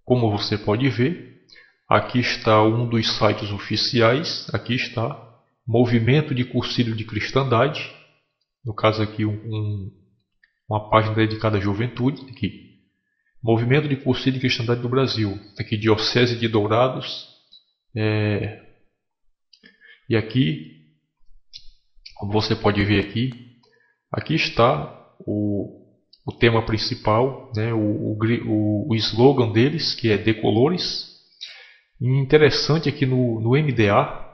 Como você pode ver, aqui está um dos sites oficiais, aqui está Movimento de Cursilho de Cristandade, no caso aqui uma página dedicada à juventude, aqui. Movimento de Cursilho de Cristandade do Brasil, aqui Diocese de Dourados, e aqui, como você pode ver aqui está o tema principal, né, o slogan deles, que é Decolores. E interessante aqui no MDA,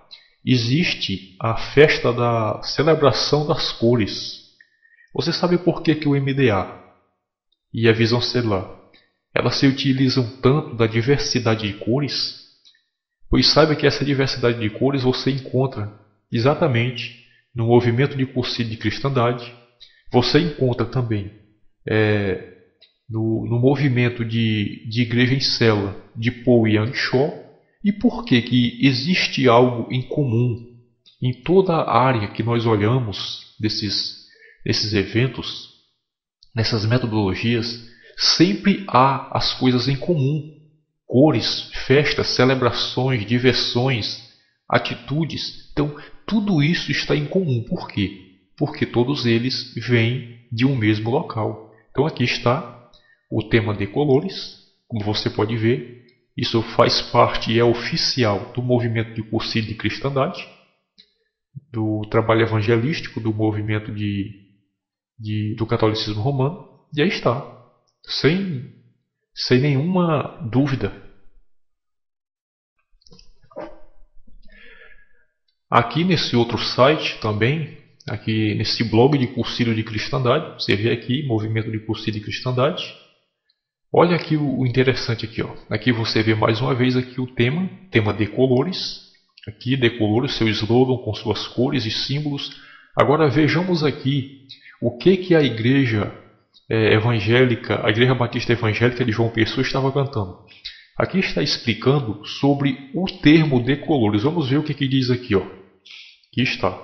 existe a festa da celebração das cores. Você sabe por que o MDA e a visão celular, elas se utilizam tanto da diversidade de cores? Pois saiba que essa diversidade de cores você encontra exatamente no movimento de cursilho de cristandade. Você encontra também no movimento de igreja em célula de Paul Yang Cho. E por que existe algo em comum em toda a área que nós olhamos desses eventos, nessas metodologias? Sempre há as coisas em comum: cores, festas, celebrações, diversões, atitudes. Então, tudo isso está em comum. Por quê? Porque todos eles vêm de um mesmo local. Então, aqui está o tema Decolores, como você pode ver. Isso faz parte e é oficial do movimento de cursilho de cristandade, do trabalho evangelístico, do movimento do catolicismo romano. E aí está, sem nenhuma dúvida. Aqui nesse outro site também, aqui nesse blog de cursilho de cristandade, você vê aqui, movimento de cursilho de cristandade. Olha aqui o interessante aqui, ó. Aqui você vê mais uma vez aqui o tema Decolores. Aqui Decolores, seu slogan com suas cores e símbolos. Agora vejamos aqui o que a igreja evangélica, a Igreja Batista Evangélica de João Pessoa estava cantando. Aqui está explicando sobre o termo Decolores. Vamos ver o que diz aqui, ó. Aqui está.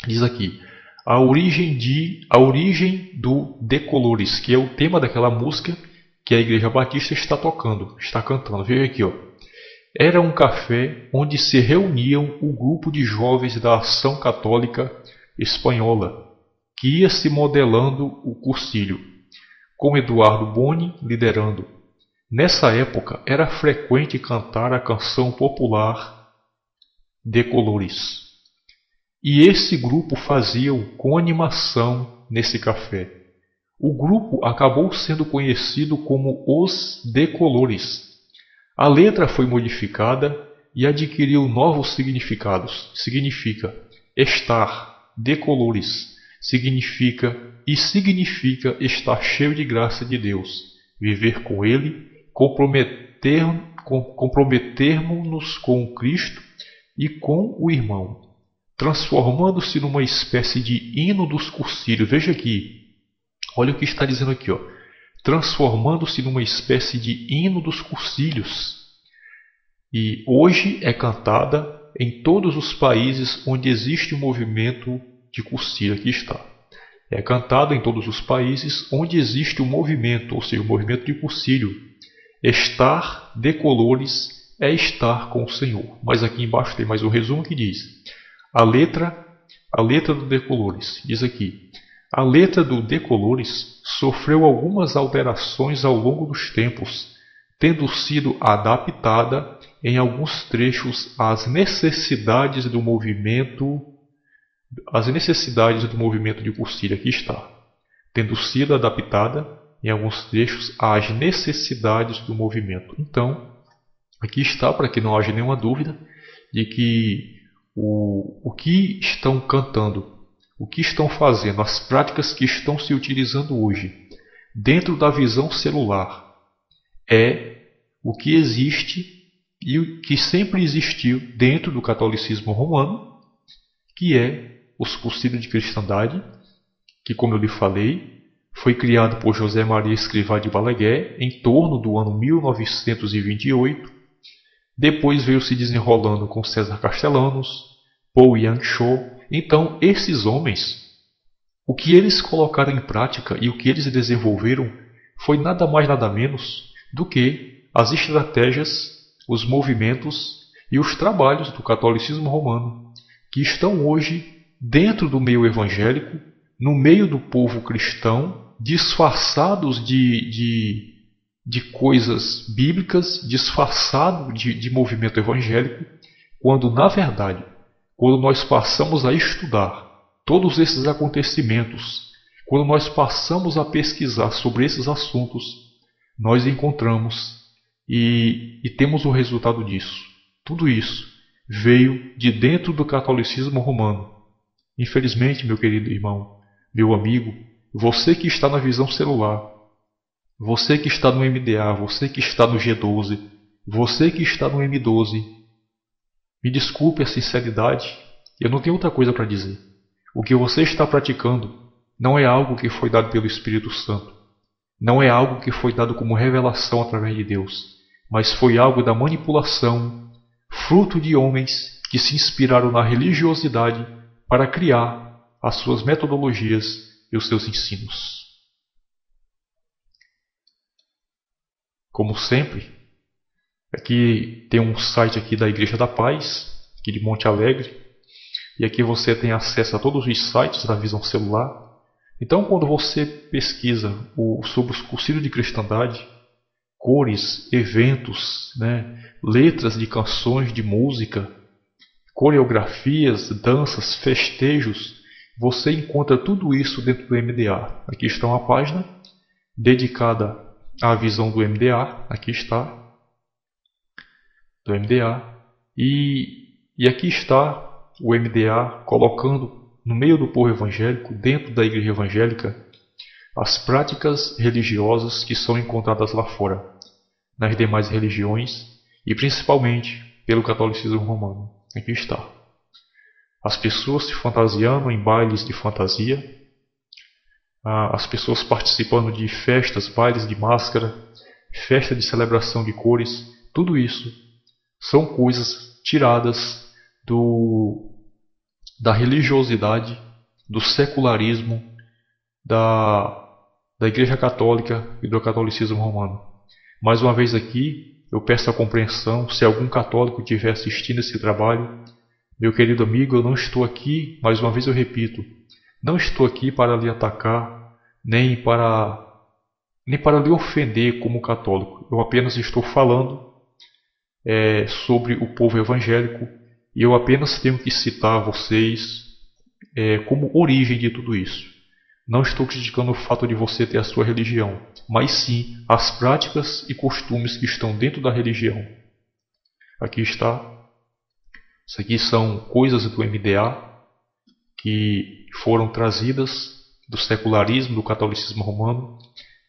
Diz aqui: a origem do Decolores, que é o tema daquela música que a Igreja Batista está cantando. Veja aqui, ó. Era um café onde se reuniam o grupo de jovens da Ação Católica Espanhola, que ia se modelando o cursilho, com Eduardo Boni liderando. Nessa época, era frequente cantar a canção popular Decolores. E esse grupo fazia com animação nesse café. O grupo acabou sendo conhecido como os Decolores. A letra foi modificada e adquiriu novos significados. Significa estar, decolores. Significa estar cheio de graça de Deus. Viver com Ele, comprometermos-nos com Cristo e com o irmão, transformando-se numa espécie de hino dos cursilhos. Veja aqui. Olha o que está dizendo aqui, ó. Transformando-se numa espécie de hino dos cursilhos. E hoje é cantada em todos os países onde existe o movimento de cursilho. Aqui está. É cantada em todos os países onde existe o movimento, ou seja, o movimento de cursilho. Estar decolores é estar com o Senhor. Mas aqui embaixo tem mais um resumo que diz: a letra do Decolores. Diz aqui: a letra do Decolores sofreu algumas alterações ao longo dos tempos, tendo sido adaptada em alguns trechos às necessidades do movimento de cursilho. Aqui está. Tendo sido adaptada em alguns trechos às necessidades do movimento. Então, aqui está, para que não haja nenhuma dúvida, de que o que estão cantando, o que estão fazendo, as práticas que estão se utilizando hoje, dentro da visão celular, é o que existe e o que sempre existiu dentro do catolicismo romano, que é os cursilhos de cristandade, que, como eu lhe falei, foi criado por José Maria Escrivá de Balaguer em torno do ano 1928. Depois veio se desenrolando com César Castellanos, Paul Yang Cho. Então, esses homens, o que eles colocaram em prática e o que eles desenvolveram foi nada mais nada menos do que as estratégias, os movimentos e os trabalhos do catolicismo romano que estão hoje dentro do meio evangélico, no meio do povo cristão, disfarçados de coisas bíblicas, disfarçado de movimento evangélico, quando na verdade, quando nós passamos a estudar todos esses acontecimentos, quando nós passamos a pesquisar sobre esses assuntos, nós encontramos e temos o resultado disso. Tudo isso veio de dentro do catolicismo romano. Infelizmente, meu querido irmão, meu amigo, você que está na visão celular, você que está no MDA, você que está no G12, você que está no M12, me desculpe a sinceridade, eu não tenho outra coisa para dizer. O que você está praticando não é algo que foi dado pelo Espírito Santo. Não é algo que foi dado como revelação através de Deus, mas foi algo da manipulação, fruto de homens que se inspiraram na religiosidade para criar as suas metodologias e os seus ensinos. Como sempre, aqui tem um site aqui da Igreja da Paz, aqui de Monte Alegre, e aqui você tem acesso a todos os sites da visão celular. Então, quando você pesquisa sobre os concílios de cristandade, cores, eventos, letras de canções de música, coreografias, danças, festejos, você encontra tudo isso dentro do MDA. Aqui está uma página dedicada à visão do MDA, aqui está, do MDA, e aqui está o MDA colocando no meio do povo evangélico, dentro da igreja evangélica, as práticas religiosas que são encontradas lá fora, nas demais religiões e principalmente pelo catolicismo romano. Aqui está. As pessoas se fantasiando em bailes de fantasia, as pessoas participando de festas, bailes de máscara, festa de celebração de cores, tudo isso são coisas tiradas da religiosidade, do secularismo, da Igreja Católica e do catolicismo romano. Mais uma vez aqui, eu peço a compreensão, se algum católico estiver assistindo esse trabalho, meu querido amigo, eu não estou aqui, mais uma vez eu repito, não estou aqui para lhe atacar, nem para lhe ofender como católico. Eu apenas estou falando sobre o povo evangélico e eu apenas tenho que citar a vocês como origem de tudo isso. Não estou criticando o fato de você ter a sua religião, mas sim as práticas e costumes que estão dentro da religião. Aqui está. Isso aqui são coisas do MDA que foram trazidas do secularismo, do catolicismo romano,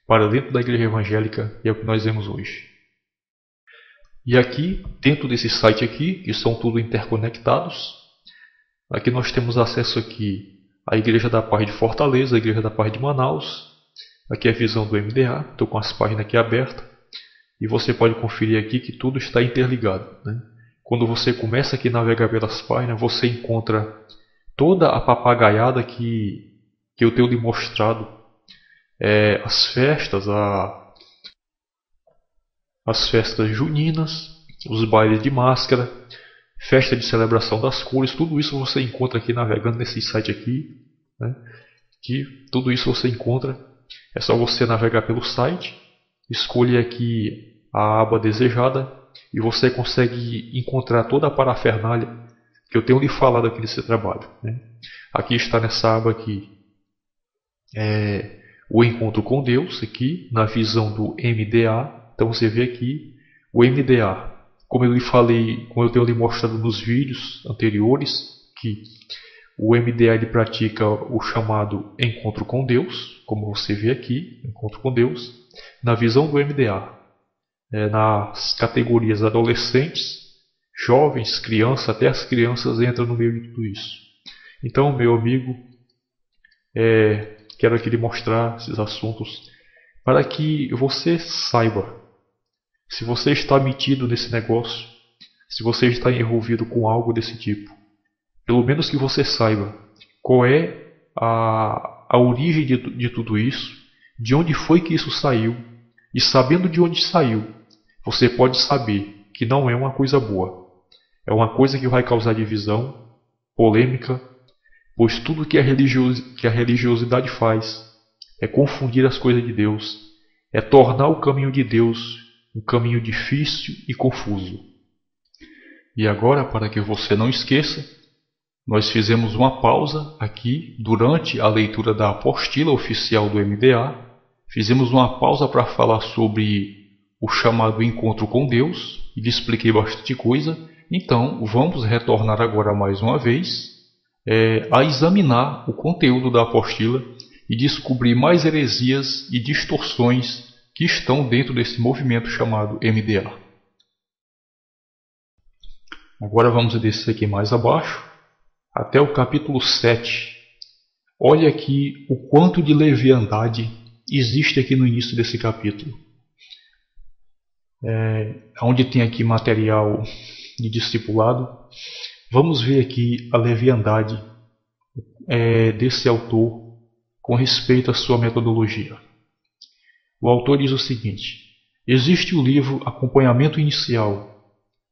para dentro da igreja evangélica, e é o que nós vemos hoje. E aqui, dentro desse site aqui, que são tudo interconectados, aqui nós temos acesso aqui à Igreja da Paz de Fortaleza, a Igreja da Paz de Manaus, aqui é a visão do MDA, estou com as páginas aqui abertas, e você pode conferir aqui que tudo está interligado, Quando você começa aqui a navegar pelas páginas, você encontra toda a papagaiada que eu tenho lhe mostrado, as festas, as festas juninas, os bailes de máscara, festa de celebração das cores, tudo isso você encontra aqui navegando nesse site aqui, que tudo isso você encontra, é só você navegar pelo site, escolher aqui a aba desejada e você consegue encontrar toda a parafernália que eu tenho lhe falado aqui nesse trabalho. Aqui está nessa aba aqui, o encontro com Deus, aqui na visão do MDA. Então você vê aqui o MDA, como eu lhe falei, como eu tenho lhe mostrado nos vídeos anteriores, que o MDA ele pratica o chamado encontro com Deus, como você vê aqui, encontro com Deus, na visão do MDA, nas categorias adolescentes, jovens, crianças, até as crianças entram no meio de tudo isso. Então, meu amigo, quero aqui lhe mostrar esses assuntos para que você saiba se você está metido nesse negócio, se você está envolvido com algo desse tipo. Pelo menos que você saiba qual é a origem de tudo isso, de onde foi que isso saiu, e sabendo de onde saiu, você pode saber que não é uma coisa boa. É uma coisa que vai causar divisão, polêmica, pois tudo que a religiosidade faz é confundir as coisas de Deus, é tornar o caminho de Deus um caminho difícil e confuso. E agora, para que você não esqueça, nós fizemos uma pausa aqui durante a leitura da apostila oficial do MDA. Fizemos uma pausa para falar sobre o chamado encontro com Deus e lhe expliquei bastante coisa. Então, vamos retornar agora mais uma vez a examinar o conteúdo da apostila e descobrir mais heresias e distorções que estão dentro desse movimento chamado MDA. Agora vamos descer aqui mais abaixo, até o capítulo 7. Olha aqui o quanto de leviandade existe aqui no início desse capítulo. Onde tem aqui material de discipulado, vamos ver aqui a leviandade desse autor com respeito à sua metodologia. O autor diz o seguinte: existe o livro Acompanhamento Inicial,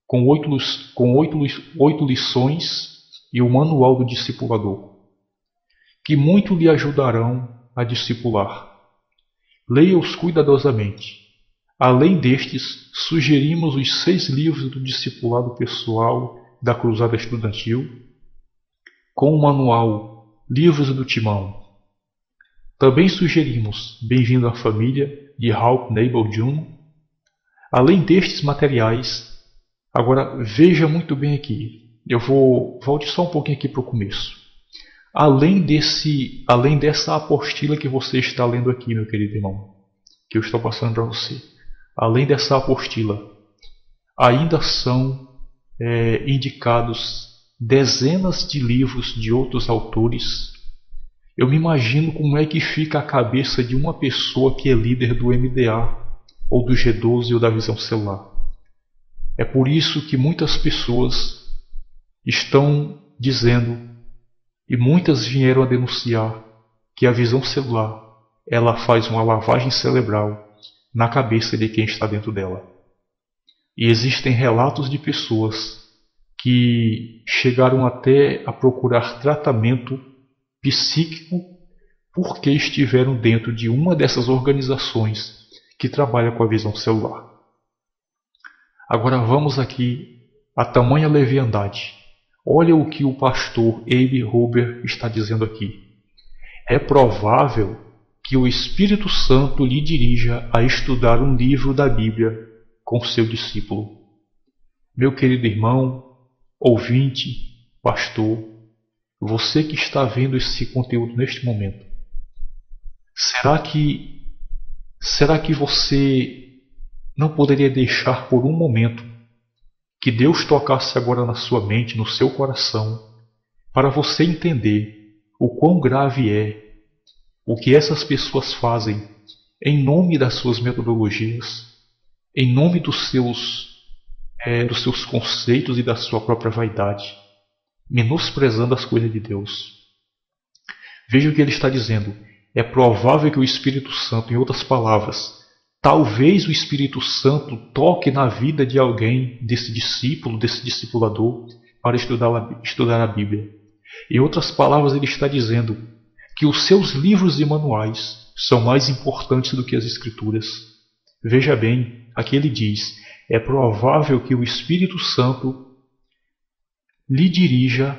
com 8 lições e o Manual do Discipulador, que muito lhe ajudarão a discipular. Leia-os cuidadosamente. Além destes, sugerimos os 6 livros do Discipulado Pessoal da Cruzada Estudantil, com o manual Livros do Timão. Também sugerimos Bem-vindo à Família, de Ralph Nabel Jr. Além destes materiais, agora veja muito bem aqui, volte só um pouquinho aqui para o começo. Além dessa apostila que você está lendo aqui, meu querido irmão, que eu estou passando para você, além dessa apostila, ainda são indicados dezenas de livros de outros autores. Eu me imagino como é que fica a cabeça de uma pessoa que é líder do MDA, ou do G12 ou da Visão Celular. É por isso que muitas pessoas estão dizendo, e muitas vieram a denunciar, que a Visão Celular ela faz uma lavagem cerebral na cabeça de quem está dentro dela. E existem relatos de pessoas que chegaram até a procurar tratamento psíquico porque estiveram dentro de uma dessas organizações que trabalha com a visão celular. Agora vamos aqui a tamanha leviandade. Olha o que o pastor Abe Huber está dizendo aqui. É provável que o Espírito Santo lhe dirija a estudar um livro da Bíblia com seu discípulo. Meu querido irmão, ouvinte, pastor, você que está vendo esse conteúdo neste momento, será que você não poderia deixar por um momento que Deus tocasse agora na sua mente, no seu coração, para você entender o quão grave é o que essas pessoas fazem em nome das suas metodologias, em nome dos seus conceitos e da sua própria vaidade, menosprezando as coisas de Deus. Veja o que ele está dizendo. É provável que o Espírito Santo, em outras palavras, talvez o Espírito Santo toque na vida de alguém, desse discípulo, desse discipulador, para estudar a Bíblia. Em outras palavras, ele está dizendo que os seus livros e manuais são mais importantes do que as Escrituras. Veja bem, aqui ele diz, é provável que o Espírito Santo lhe dirija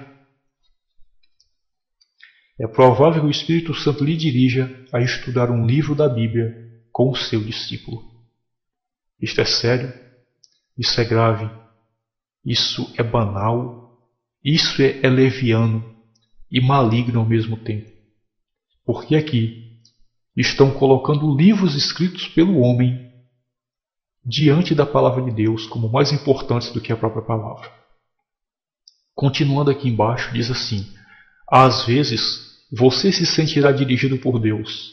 a estudar um livro da Bíblia com o seu discípulo. Isto é sério, isso é grave, isso é banal, isso é leviano e maligno ao mesmo tempo. Porque aqui estão colocando livros escritos pelo homem diante da palavra de Deus como mais importantes do que a própria palavra. Continuando aqui embaixo, diz assim: às vezes você se sentirá dirigido por Deus,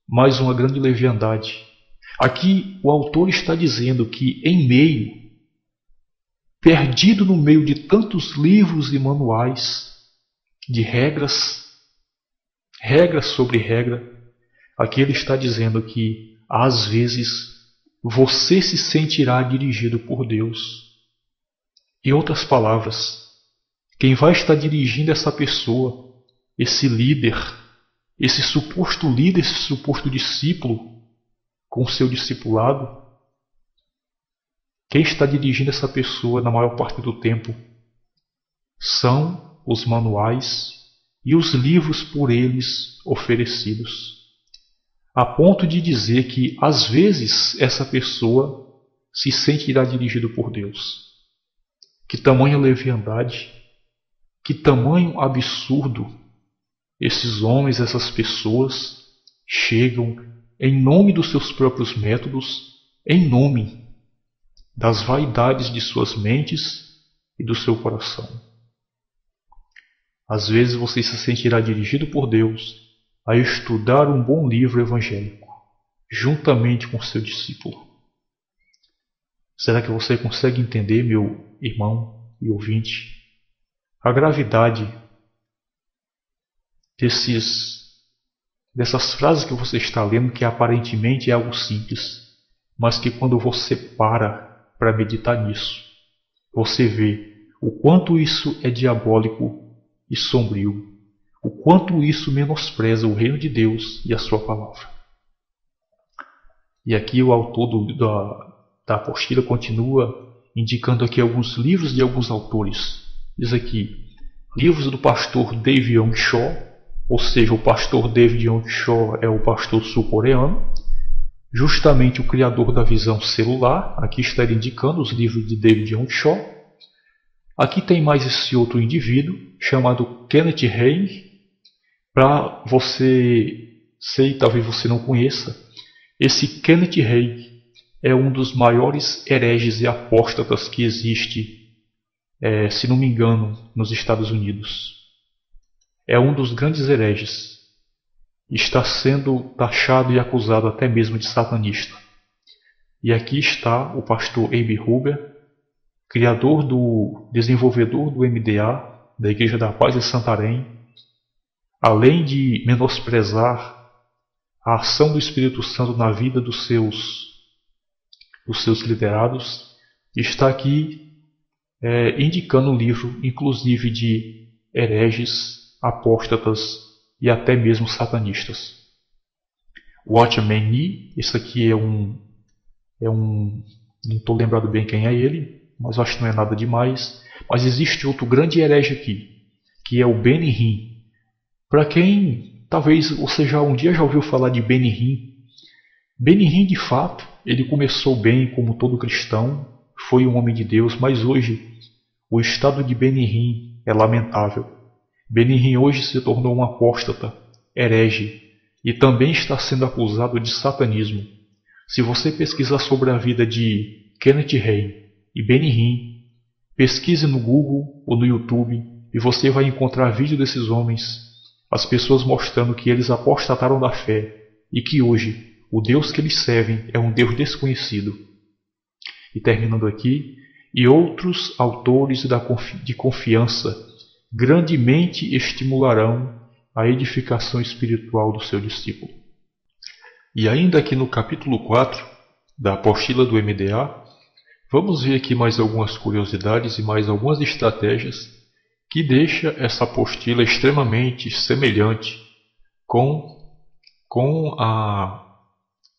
mais uma grande leviandade. Aqui o autor está dizendo que perdido no meio de tantos livros e manuais de regras sobre regra, aqui ele está dizendo que às vezes você se sentirá dirigido por Deus. Em outras palavras, quem vai estar dirigindo essa pessoa, esse líder, esse suposto discípulo com o seu discipulado, quem está dirigindo essa pessoa na maior parte do tempo são os manuais e os livros por eles oferecidos. A ponto de dizer que, às vezes, essa pessoa se sentirá dirigido por Deus. Que tamanha leviandade, que tamanho absurdo esses homens, essas pessoas chegam em nome dos seus próprios métodos, em nome das vaidades de suas mentes e do seu coração. Às vezes você se sentirá dirigido por Deus a estudar um bom livro evangélico, juntamente com seu discípulo. Será que você consegue entender, meu irmão e ouvinte, a gravidade dessas frases que você está lendo, que aparentemente é algo simples, mas que quando você para meditar nisso, você vê o quanto isso é diabólico e sombrio, o quanto isso menospreza o reino de Deus e a sua palavra. E aqui o autor da apostila continua indicando aqui alguns livros de alguns autores. Diz aqui, livros do pastor David Yong Cho, ou seja, o pastor David Yong Cho é o pastor sul-coreano, justamente o criador da visão celular. Aqui está ele indicando os livros de David Yong Cho. Aqui tem mais esse outro indivíduo, chamado Kenneth Hagin. Para você, talvez você não conheça, esse Kenneth Hagin é um dos maiores hereges e apóstatas que existe, se não me engano, nos Estados Unidos. É um dos grandes hereges. Está sendo taxado e acusado até mesmo de satanista. E aqui está o pastor Abe Huber, desenvolvedor do MDA, da Igreja da Paz de Santarém. Além de menosprezar a ação do Espírito Santo na vida dos seus liderados, está aqui indicando um livro, inclusive de hereges, apóstatas e até mesmo satanistas. Watchman Nee, esse aqui não estou lembrado bem quem é ele, mas acho que não é nada demais. Mas existe outro grande herege aqui, que é o Benny Hinn. Para quem talvez você um dia já ouviu falar de Benny Hinn, Benny Hinn, de fato, ele começou bem como todo cristão, foi um homem de Deus, mas hoje o estado de Benny Hinn é lamentável. Benny Hinn hoje se tornou um apóstata, herege, e também está sendo acusado de satanismo. Se você pesquisar sobre a vida de Kenneth Hagin e Benny Hinn, pesquise no Google ou no YouTube e você vai encontrar vídeo desses homens, as pessoas mostrando que eles apostataram da fé e que hoje o Deus que eles servem é um Deus desconhecido. E terminando aqui, e outros autores de confiança grandemente estimularão a edificação espiritual do seu discípulo. E ainda aqui no capítulo 4 da apostila do MDA, vamos ver aqui mais algumas curiosidades e mais algumas estratégias que deixa essa apostila extremamente semelhante com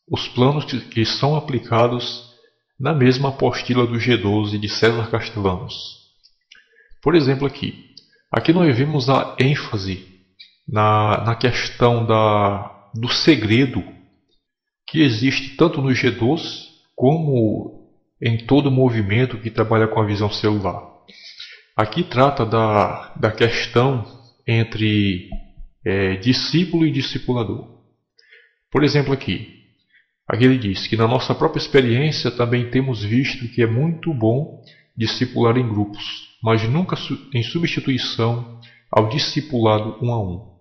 os planos que são aplicados na mesma apostila do G12 de César Castellanos. Por exemplo, aqui nós vemos a ênfase na questão do segredo que existe tanto no G12 como em todo movimento que trabalha com a visão celular. Aqui trata da questão entre discípulo e discipulador. Por exemplo, aqui ele diz que na nossa própria experiência também temos visto que é muito bom discipular em grupos, mas nunca em substituição ao discipulado um a um.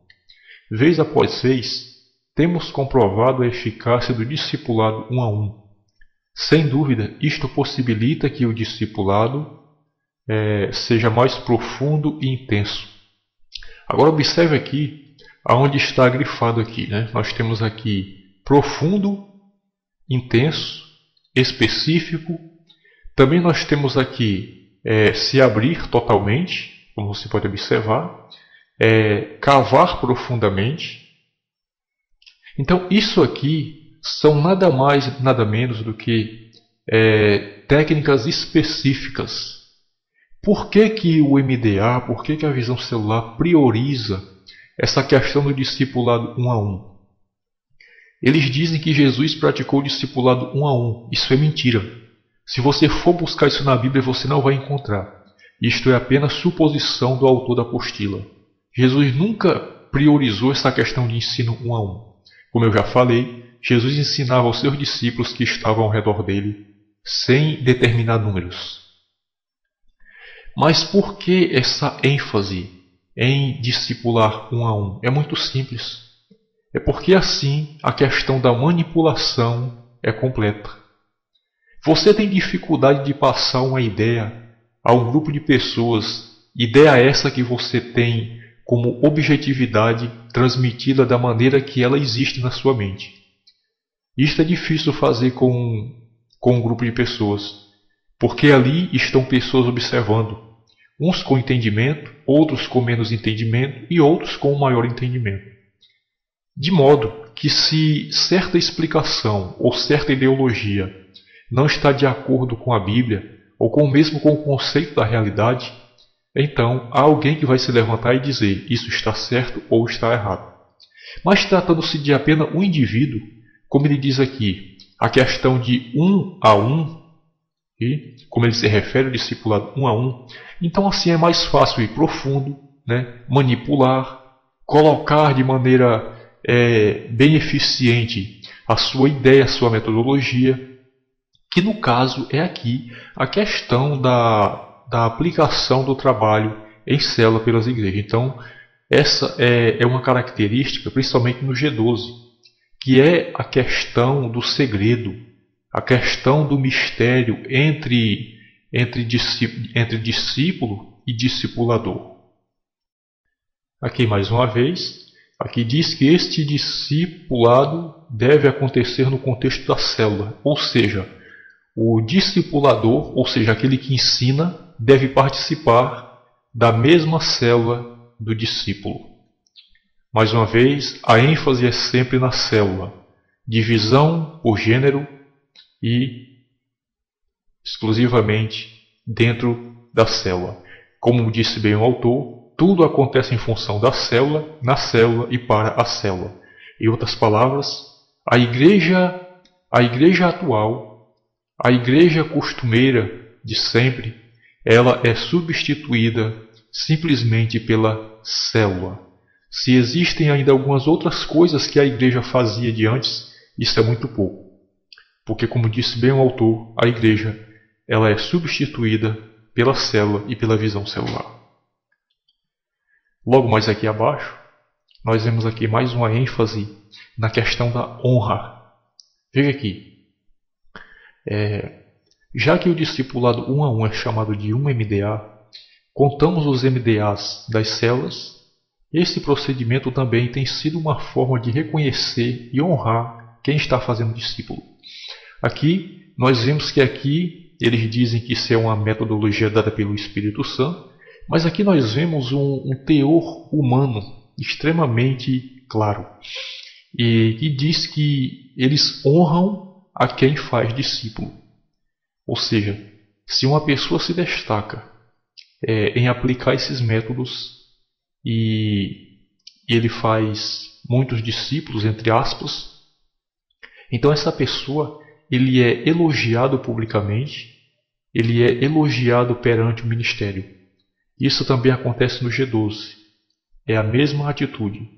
Vez após vez, temos comprovado a eficácia do discipulado um a um. Sem dúvida, isto possibilita que o discipulado seja mais profundo e intenso. Agora observe aqui aonde está grifado aqui, né? Nós temos aqui profundo, intenso específico. Também nós temos aqui se abrir totalmente, como você pode observar, cavar profundamente. Então isso aqui são nada mais, nada menos do que técnicas específicas. Por que o MDA, por que a visão celular prioriza essa questão do discipulado 1 a 1? Eles dizem que Jesus praticou o discipulado 1 a 1. Isso é mentira. Se você for buscar isso na Bíblia, você não vai encontrar. Isto é apenas suposição do autor da apostila. Jesus nunca priorizou essa questão de ensino 1 a 1. Como eu já falei, Jesus ensinava aos seus discípulos que estavam ao redor dele, sem determinar números. Mas por que essa ênfase em discipular 1 a 1? É muito simples. É porque assim a questão da manipulação é completa. Você tem dificuldade de passar uma ideia a um grupo de pessoas, ideia essa que você tem como objetividade transmitida da maneira que ela existe na sua mente. Isto é difícil fazer com um grupo de pessoas, porque ali estão pessoas observando, uns com entendimento, outros com menos entendimento e outros com maior entendimento. De modo que se certa explicação ou certa ideologia não está de acordo com a Bíblia, ou mesmo com o conceito da realidade, então há alguém que vai se levantar e dizer isso está certo ou está errado. Mas tratando-se de apenas um indivíduo, como ele diz aqui, a questão de 1 a 1, e como ele se refere ao discipulado 1 a 1, então assim é mais fácil ir profundo, manipular, colocar de maneira bem eficiente a sua ideia, a sua metodologia, que no caso é aqui a questão da aplicação do trabalho em célula pelas igrejas. Então, essa é uma característica, principalmente no G12, que é a questão do segredo, a questão do mistério entre discípulo e discipulador. Aqui mais uma vez, aqui diz que este discipulado deve acontecer no contexto da célula, ou seja, o discipulador, ou seja, aquele que ensina, deve participar da mesma célula do discípulo. Mais uma vez, a ênfase é sempre na célula, divisão por gênero e exclusivamente dentro da célula. Como disse bem o autor, tudo acontece em função da célula, na célula e para a célula. Em outras palavras, a igreja atual, a igreja costumeira de sempre, ela é substituída simplesmente pela célula. Se existem ainda algumas outras coisas que a igreja fazia de antes, isso é muito pouco. Porque, como disse bem o autor, a igreja ela é substituída pela célula e pela visão celular. Logo mais aqui abaixo, nós vemos aqui mais uma ênfase na questão da honra. Veja aqui. Já que o discipulado 1 a 1 é chamado de 1 MDA, contamos os MDAs das células. Esse procedimento também tem sido uma forma de reconhecer e honrar quem está fazendo discípulo. Aqui, nós vemos que aqui eles dizem que isso é uma metodologia dada pelo Espírito Santo, mas aqui nós vemos um teor humano extremamente claro, e que diz que eles honram a quem faz discípulo. Ou seja, se uma pessoa se destaca em aplicar esses métodos e ele faz muitos discípulos, entre aspas, então essa pessoa ele é elogiado publicamente, ele é elogiado perante o ministério. Isso também acontece no G12. É a mesma atitude.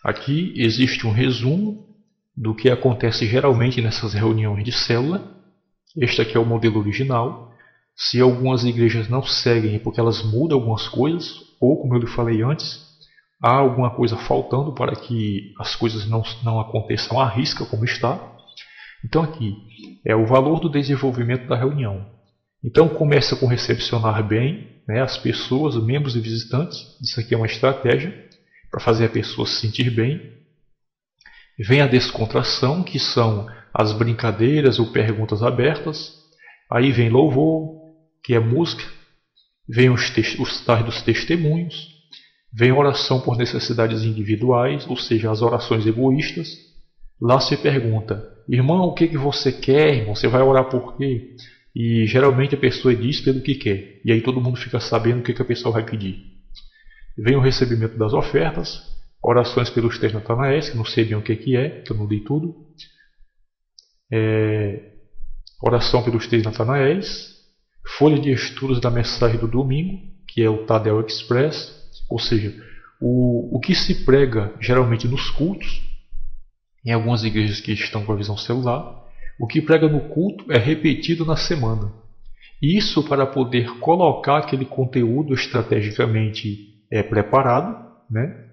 Aqui existe um resumo do que acontece geralmente nessas reuniões de célula. Este aqui é o modelo original. Se algumas igrejas não seguem é porque elas mudam algumas coisas, ou como eu lhe falei antes, há alguma coisa faltando para que as coisas não aconteçam à risca como está. Então aqui é o valor do desenvolvimento da reunião. Então começa com recepcionar bem as pessoas, membros e visitantes. Isso aqui é uma estratégia para fazer a pessoa se sentir bem. Vem a descontração, que são as brincadeiras ou perguntas abertas. Aí vem louvor, que é música. Vem os tais dos testemunhos. Vem oração por necessidades individuais, ou seja, as orações egoístas. Lá se pergunta, irmão, o que você quer, irmão? Você vai orar por quê? E geralmente a pessoa diz pelo que quer. E aí todo mundo fica sabendo o que a pessoa vai pedir. Vem o recebimento das ofertas, orações pelos 3 Natanaéis, que não sei bem o que é, que eu não li tudo. Oração pelos 3 Natanaéis, folha de estudos da mensagem do domingo, que é o Tadel Express, ou seja, o que se prega geralmente nos cultos, em algumas igrejas que estão com a visão celular, o que prega no culto é repetido na semana. Isso para poder colocar aquele conteúdo estrategicamente preparado, né?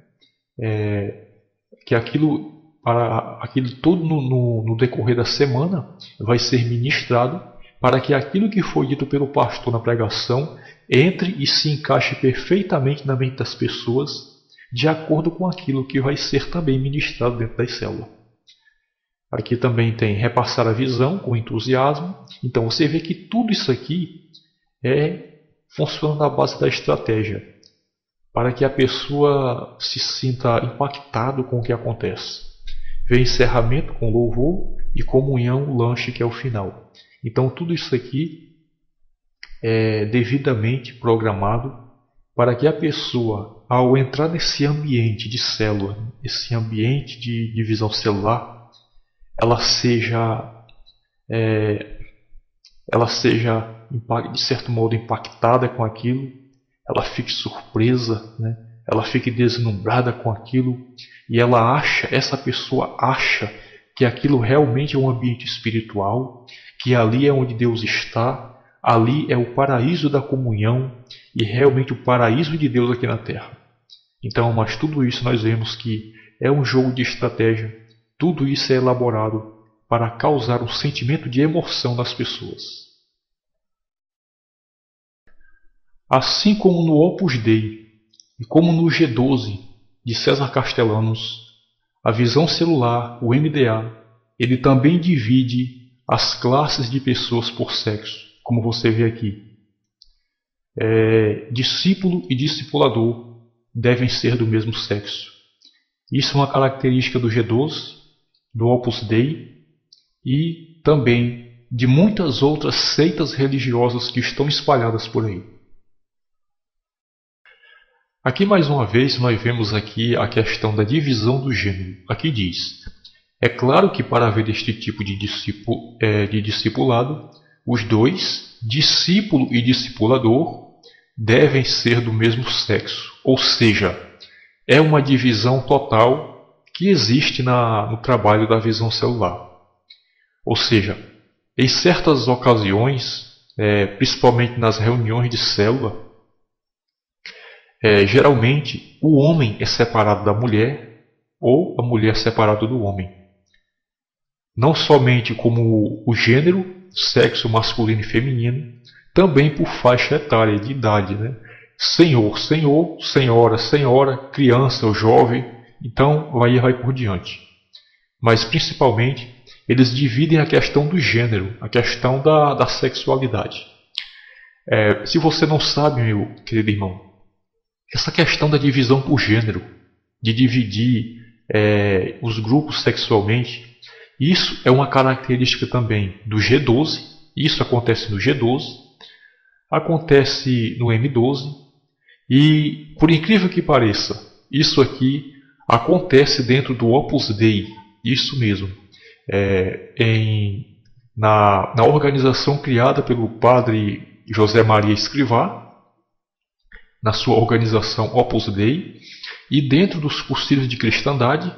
Que aquilo todo no decorrer da semana vai ser ministrado para que aquilo que foi dito pelo pastor na pregação entre e se encaixe perfeitamente na mente das pessoas, de acordo com aquilo que vai ser também ministrado dentro das células. Aqui também tem repassar a visão com entusiasmo. Então você vê que tudo isso aqui funciona na base da estratégia, para que a pessoa se sinta impactado com o que acontece. Vem encerramento com louvor e comunhão, lanche, que é o final. Então tudo isso aqui é devidamente programado para que a pessoa, ao entrar nesse ambiente de célula, esse ambiente de visão celular, ela seja de certo modo impactada com aquilo, ela fique surpresa, né? Ela fique deslumbrada com aquilo e essa pessoa acha que aquilo realmente é um ambiente espiritual, que ali é onde Deus está, ali é o paraíso da comunhão e realmente o paraíso de Deus aqui na Terra. Então, mas tudo isso nós vemos que é um jogo de estratégia. Tudo isso é elaborado para causar um sentimento de emoção nas pessoas. Assim como no Opus Dei e como no G12 de César Castellanos, a visão celular, o MDA, ele também divide as classes de pessoas por sexo, como você vê aqui. Discípulo e discipulador devem ser do mesmo sexo. Isso é uma característica do G12, do Opus Dei e também de muitas outras seitas religiosas que estão espalhadas por aí. Aqui mais uma vez nós vemos aqui a questão da divisão do gênero. Aqui diz, é claro que para haver este tipo de discipulado, os dois, discípulo e discipulador, devem ser do mesmo sexo, ou seja, é uma divisão total que existe no trabalho da visão celular. Ou seja, em certas ocasiões, principalmente nas reuniões de célula, geralmente o homem é separado da mulher ou a mulher é separada do homem. Não somente como o gênero, sexo masculino e feminino, também por faixa etária de idade, né? Senhor, senhor, senhora, senhora, criança ou jovem. Então, vai por diante. Mas, principalmente, eles dividem a questão do gênero, a questão da sexualidade. Se você não sabe, meu querido irmão, essa questão da divisão por gênero, de dividir os grupos sexualmente, isso é uma característica também do G12, isso acontece no G12, acontece no M12, e, por incrível que pareça, isso aqui acontece dentro do Opus Dei, isso mesmo, na organização criada pelo padre José Maria Escrivá, na sua organização Opus Dei, e dentro dos cursilhos de cristandade,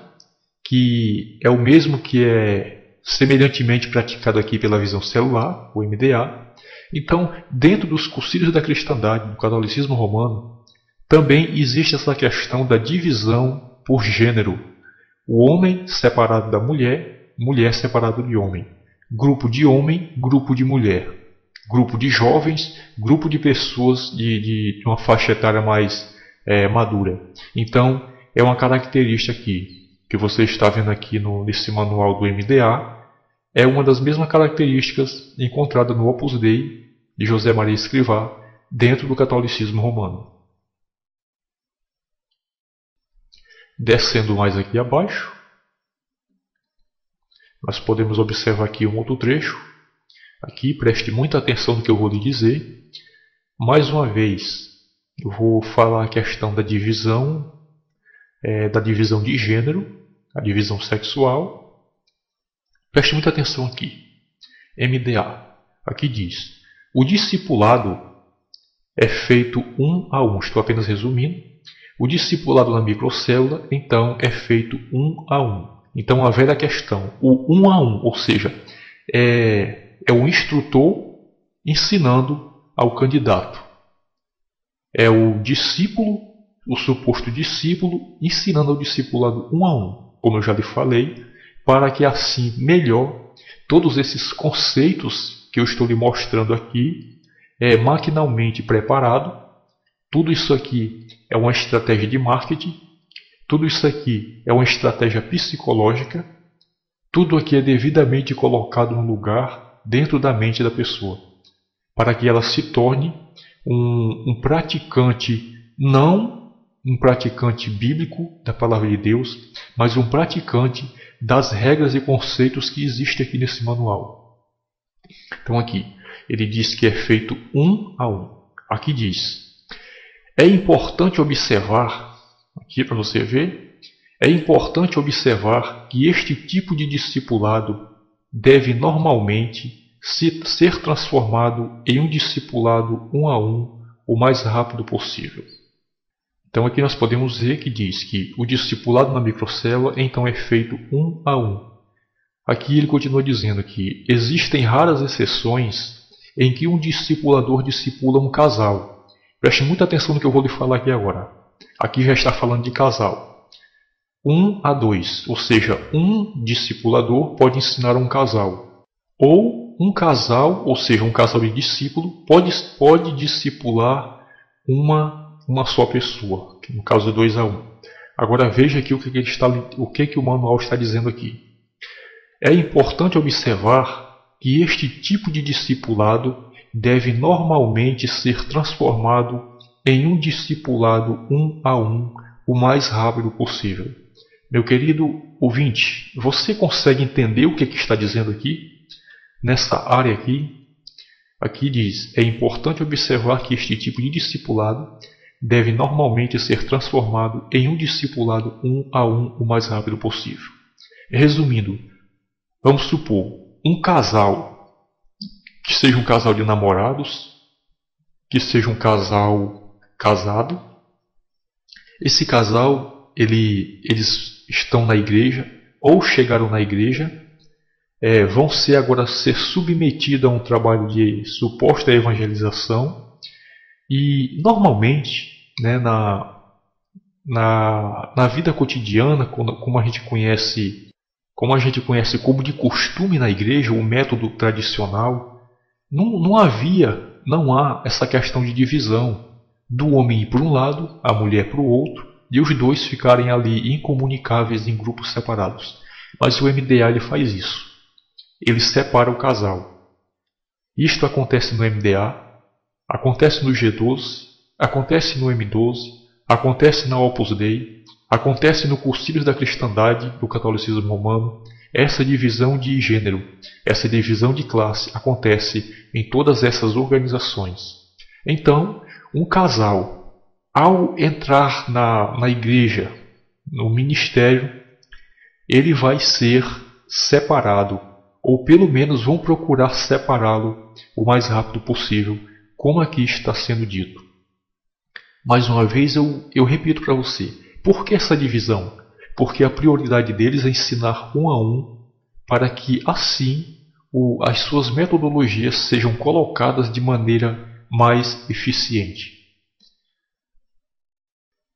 que é o mesmo que é semelhantemente praticado aqui pela visão celular, o MDA. Então, dentro dos cursilhos da cristandade, do catolicismo romano, também existe essa questão da divisão por gênero. O homem separado da mulher, mulher separado de homem. Grupo de homem, grupo de mulher. Grupo de jovens, grupo de pessoas de uma faixa etária mais madura. Então, é uma característica aqui, que você está vendo aqui nesse manual do MDA, é uma das mesmas características encontradas no Opus Dei de José Maria Escrivá dentro do catolicismo romano. Descendo mais aqui abaixo, nós podemos observar aqui um outro trecho. Aqui, preste muita atenção no que eu vou lhe dizer. Mais uma vez, eu vou falar a questão da divisão de gênero, a divisão sexual. Preste muita atenção aqui. MDA. Aqui diz: o discipulado é feito um a um. Estou apenas resumindo. O discipulado na microcélula, então, é feito um a um. Então, a velha questão, o um a um, ou seja, é o instrutor ensinando ao candidato. É o discípulo, o suposto discípulo, ensinando ao discipulado um a um, como eu já lhe falei, para que assim melhor todos esses conceitos que eu estou lhe mostrando aqui, maquinalmente preparado. Tudo isso aqui é uma estratégia de marketing, tudo isso aqui é uma estratégia psicológica, tudo aqui é devidamente colocado no lugar dentro da mente da pessoa, para que ela se torne um praticante, não um praticante bíblico da palavra de Deus, mas um praticante das regras e conceitos que existem aqui nesse manual. Então aqui, ele diz que é feito um a um. Aqui diz: é importante observar, aqui para você ver, é importante observar que este tipo de discipulado deve normalmente ser transformado em um discipulado um a um o mais rápido possível. Então aqui nós podemos ver que diz que o discipulado na microcélula então é feito um a um. Aqui ele continua dizendo que existem raras exceções em que um discipulador discipula um casal. Preste muita atenção no que eu vou lhe falar aqui agora. Aqui já está falando de casal. 1 a 2, ou seja, um discipulador pode ensinar a um casal. Ou um casal, ou seja, um casal de discípulo, pode discipular uma só pessoa, no caso 2 a 1. Agora veja aqui o que o manual está dizendo aqui. É importante observar que este tipo de discipulado deve normalmente ser transformado em um discipulado um a um o mais rápido possível. Meu querido ouvinte, você consegue entender o que está dizendo aqui? Nessa área aqui diz: é importante observar que este tipo de discipulado deve normalmente ser transformado em um discipulado um a um o mais rápido possível. Resumindo, vamos supor um casal, que seja um casal de namorados, que seja um casal casado. Esse casal, eles estão na igreja, ou chegaram na igreja, vão agora ser submetidos a um trabalho de suposta evangelização. E normalmente, né, na vida cotidiana, como a gente conhece como de costume na igreja, o método tradicional, não há essa questão de divisão do homem ir para um lado, a mulher para o outro, e os dois ficarem ali incomunicáveis em grupos separados. Mas o MDA ele faz isso. Ele separa o casal. Isto acontece no MDA, acontece no G12, acontece no M12, acontece na Opus Dei, acontece no Concílio da Cristandade do Catolicismo Romano. Essa divisão de gênero, essa divisão de classe acontece em todas essas organizações. Então, um casal, ao entrar na igreja, no ministério, ele vai ser separado, ou pelo menos vão procurar separá-lo o mais rápido possível, como aqui está sendo dito. Mais uma vez eu repito para você, por que essa divisão? Porque a prioridade deles é ensinar um a um, para que assim as suas metodologias sejam colocadas de maneira mais eficiente.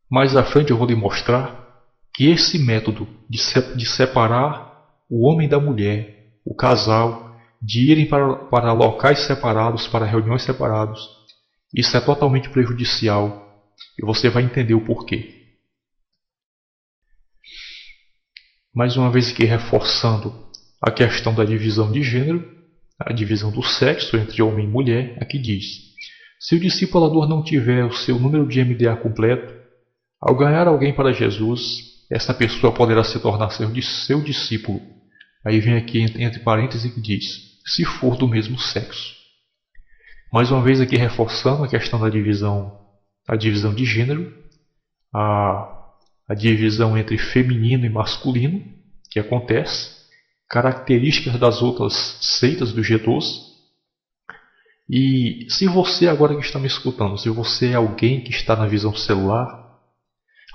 Mais à frente eu vou lhe mostrar que esse método de separar o homem da mulher, o casal, de irem para locais separados, para reuniões separadas, isso é totalmente prejudicial e você vai entender o porquê. Mais uma vez aqui reforçando a questão da divisão de gênero, a divisão do sexo entre homem e mulher. Aqui diz: se o discipulador não tiver o seu número de MDA completo, ao ganhar alguém para Jesus, essa pessoa poderá se tornar seu discípulo. Aí vem aqui entre parênteses que diz: se for do mesmo sexo. Mais uma vez aqui reforçando a questão da divisão, a divisão de gênero, a divisão entre feminino e masculino, que acontece, características das outras seitas do G12. E se você agora que está me escutando, se você é alguém que está na visão celular,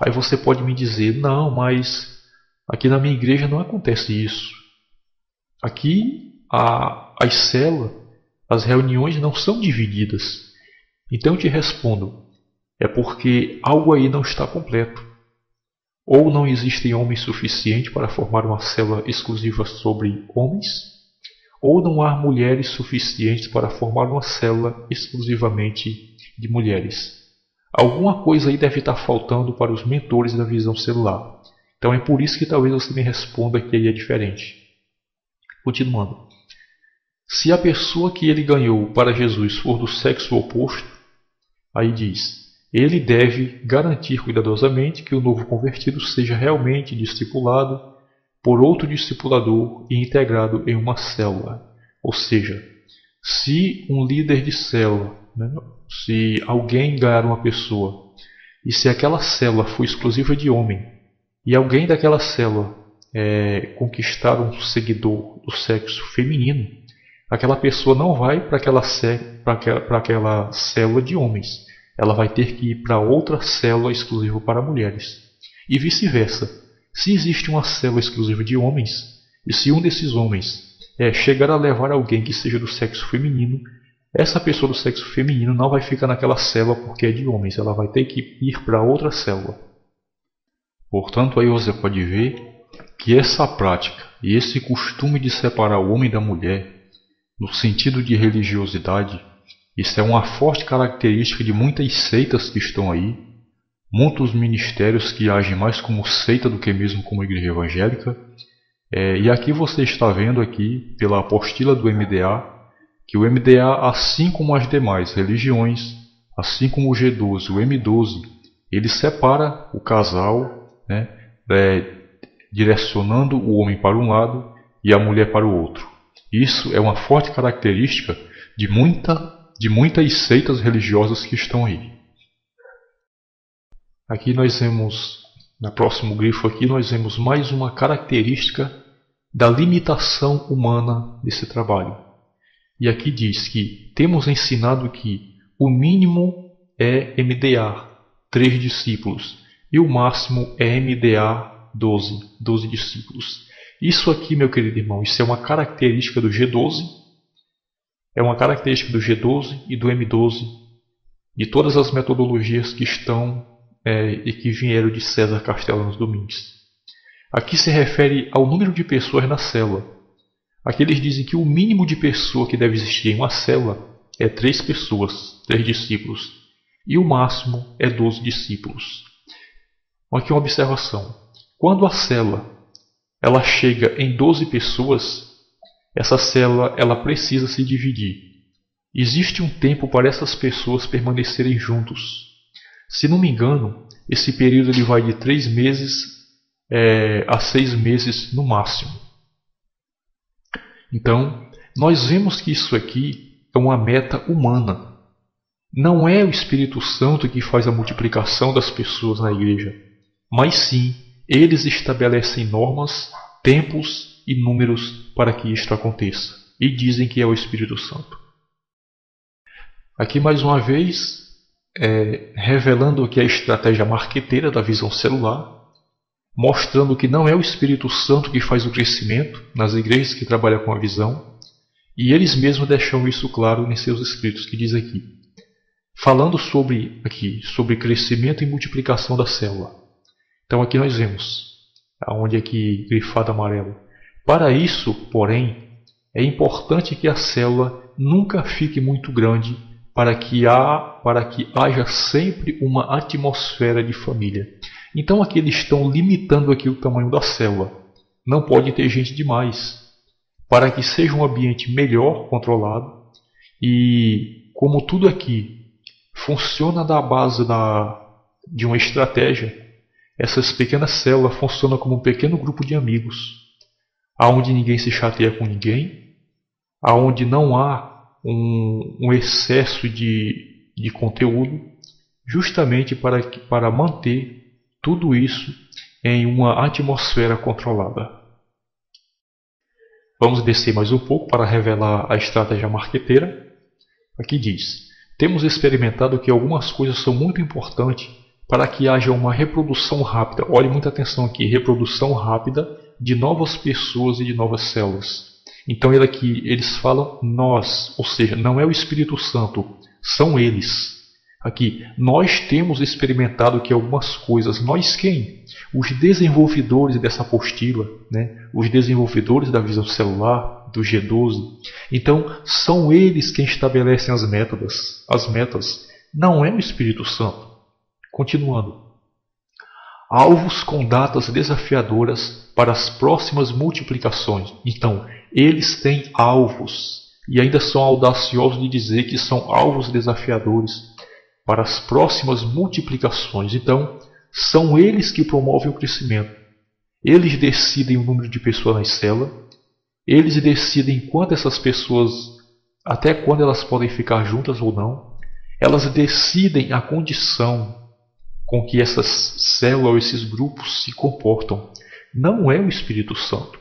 aí você pode me dizer: não, mas aqui na minha igreja não acontece isso. Aqui as células, as reuniões não são divididas. Então eu te respondo: é porque algo aí não está completo. Ou não existem homens suficientes para formar uma célula exclusiva sobre homens, ou não há mulheres suficientes para formar uma célula exclusivamente de mulheres. Alguma coisa aí deve estar faltando para os mentores da visão celular. Então é por isso que talvez você me responda que aí é diferente. Continuando. Se a pessoa que ele ganhou para Jesus for do sexo oposto, aí diz: ele deve garantir cuidadosamente que o novo convertido seja realmente discipulado por outro discipulador e integrado em uma célula. Ou seja, se um líder de célula, se alguém ganhar uma pessoa, e se aquela célula for exclusiva de homem, e alguém daquela célula conquistar um seguidor do sexo feminino, aquela pessoa não vai para aquela célula de homens. Ela vai ter que ir para outra célula exclusiva para mulheres. E vice-versa. Se existe uma célula exclusiva de homens, e se um desses homens chegar a levar alguém que seja do sexo feminino, essa pessoa do sexo feminino não vai ficar naquela célula porque é de homens. Ela vai ter que ir para outra célula. Portanto, aí você pode ver que essa prática e esse costume de separar o homem da mulher, no sentido de religiosidade, isso é uma forte característica de muitas seitas que estão aí, muitos ministérios que agem mais como seita do que mesmo como igreja evangélica. E aqui você está vendo aqui, pela apostila do MDA, que o MDA, assim como as demais religiões, assim como o G12, o M12, ele separa o casal, direcionando o homem para um lado e a mulher para o outro. Isso é uma forte característica de muitas seitas religiosas que estão aí. Aqui nós vemos, no próximo grifo aqui, nós vemos mais uma característica da limitação humana desse trabalho. E aqui diz que temos ensinado que o mínimo é MDA, 3 discípulos, e o máximo é MDA, 12 discípulos. Isso aqui, meu querido irmão, isso é uma característica do G12, é uma característica do G12 e do M12, de todas as metodologias que estão e que vieram de César Castellanos Domingues. Aqui se refere ao número de pessoas na célula. Aqui eles dizem que o mínimo de pessoa que deve existir em uma célula é 3 pessoas, 3 discípulos, e o máximo é 12 discípulos. Aqui uma observação. Quando a célula ela chega em 12 pessoas, essa célula ela precisa se dividir. Existe um tempo para essas pessoas permanecerem juntos. Se não me engano, esse período ele vai de 3 meses a 6 meses no máximo. Então, nós vemos que isso aqui é uma meta humana. Não é o Espírito Santo que faz a multiplicação das pessoas na igreja, mas sim, eles estabelecem normas, tempos e números para que isto aconteça. E dizem que é o Espírito Santo. Aqui mais uma vez, revelando aqui a estratégia marqueteira da visão celular, mostrando que não é o Espírito Santo que faz o crescimento nas igrejas que trabalham com a visão, e eles mesmos deixam isso claro em seus escritos, que diz aqui, falando sobre crescimento e multiplicação da célula. Então aqui nós vemos, onde aqui grifado amarelo. Para isso, porém, é importante que a célula nunca fique muito grande para que haja sempre uma atmosfera de família. Então aqui eles estão limitando aqui o tamanho da célula. Não pode ter gente demais. para que seja um ambiente melhor controlado. E como tudo aqui funciona da base de uma estratégia, essas pequenas células funcionam como um pequeno grupo de amigos, aonde ninguém se chateia com ninguém, aonde não há um excesso de conteúdo, justamente para manter tudo isso em uma atmosfera controlada. Vamos descer mais um pouco para revelar a estratégia marqueteira. Aqui diz: temos experimentado que algumas coisas são muito importantes para que haja uma reprodução rápida. Olhe muita atenção aqui, reprodução rápida de novas pessoas e de novas células. Então eles falam nós, ou seja, não é o Espírito Santo, são eles. Aqui, nós temos experimentado que algumas coisas, nós quem? Os desenvolvedores dessa apostila, né? Os desenvolvedores da visão celular, do G12. Então, são eles quem estabelecem as metas. Não é o Espírito Santo. Continuando. Alvos com datas desafiadoras para as próximas multiplicações. Então, eles têm alvos e ainda são audaciosos de dizer que são alvos desafiadores para as próximas multiplicações. Então, são eles que promovem o crescimento. Eles decidem o número de pessoas na célula. Eles decidem quanto essas pessoas, até quando elas podem ficar juntas ou não. Elas decidem a condição com que essas células ou esses grupos se comportam. Não é o Espírito Santo.